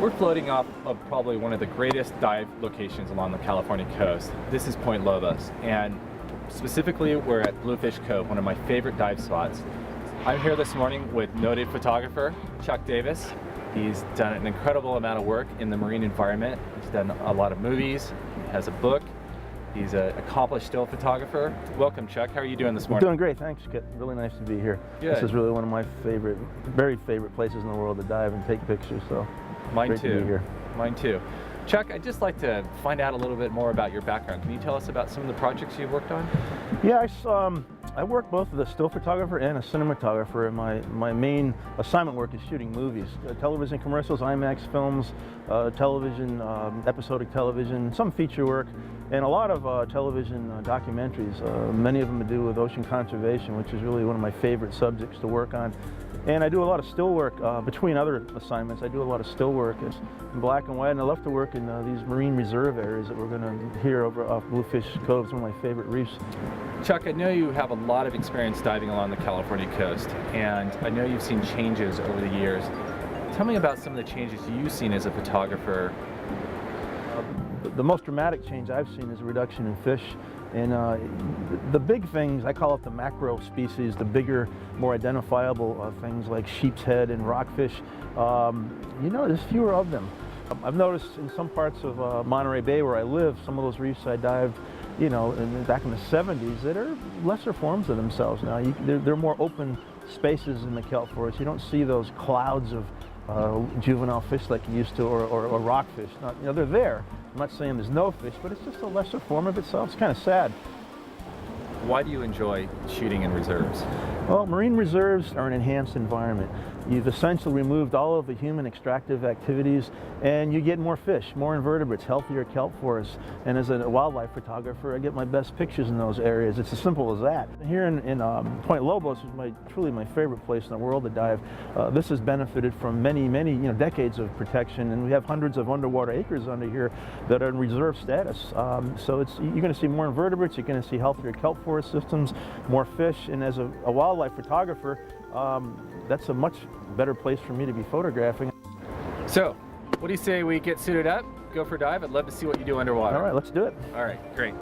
We're floating off of probably one of the greatest dive locations along the California coast. This is Point Lobos, and specifically we're at Bluefish Cove, one of my favorite dive spots. I'm here this morning with noted photographer Chuck Davis. He's done an incredible amount of work in the marine environment. He's done a lot of movies, he has a book. He's an accomplished still photographer. Welcome, Chuck. How are you doing this morning? Doing great, thanks, Kip. Really nice to be here. Good. This is really one of my very favorite places in the world to dive and take pictures, so Mine great too. to be here. Mine too. Chuck, I'd just like to find out a little bit more about your background. Can you tell us about some of the projects you've worked on? Yeah, I work both as a still photographer and a cinematographer, and my main assignment work is shooting movies, television commercials, IMAX films, television, episodic television, some feature work, and a lot of television documentaries, many of them to do with ocean conservation, which is really one of my favorite subjects to work on. And I do a lot of still work between other assignments. I do a lot of still work in black and white, and I love to work in these marine reserve areas that we're going to hear over off Bluefish Cove. It's one of my favorite reefs. Chuck, I know you have a lot of experience diving along the California coast, and I know you've seen changes over the years. Tell me about some of the changes you've seen as a photographer. The most dramatic change I've seen is a reduction in fish. And the big things, I call it the macro species, the bigger, more identifiable things like sheep's head and rockfish, there's fewer of them. I've noticed in some parts of Monterey Bay where I live, some of those reefs I dived, back in the 70s, that are lesser forms of themselves now. They're more open spaces in the kelp forest. You don't see those clouds of juvenile fish like you used to, or rockfish. They're there. I'm not saying there's no fish, but it's just a lesser form of itself. It's kind of sad. Why do you enjoy shooting in reserves? Well, marine reserves are an enhanced environment. You've essentially removed all of the human extractive activities, and you get more fish, more invertebrates, healthier kelp forests. And as a wildlife photographer, I get my best pictures in those areas. It's as simple as that. Here in Point Lobos is truly my favorite place in the world to dive. This has benefited from many decades of protection, and we have hundreds of underwater acres under here that are in reserve status. So you're going to see more invertebrates, you're going to see healthier kelp forest systems, more fish, and as a wildlife photographer, that's a much better place for me to be photographing. So, what do you say we get suited up, go for a dive? I'd love to see what you do underwater. All right, let's do it. All right, great.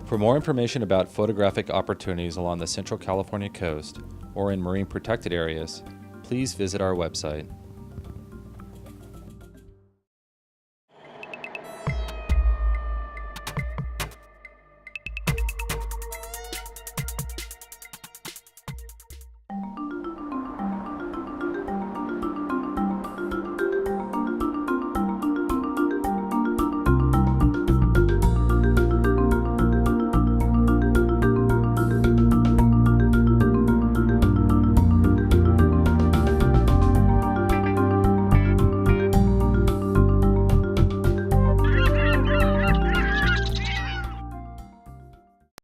For more information about photographic opportunities along the Central California coast or in marine protected areas, please visit our website.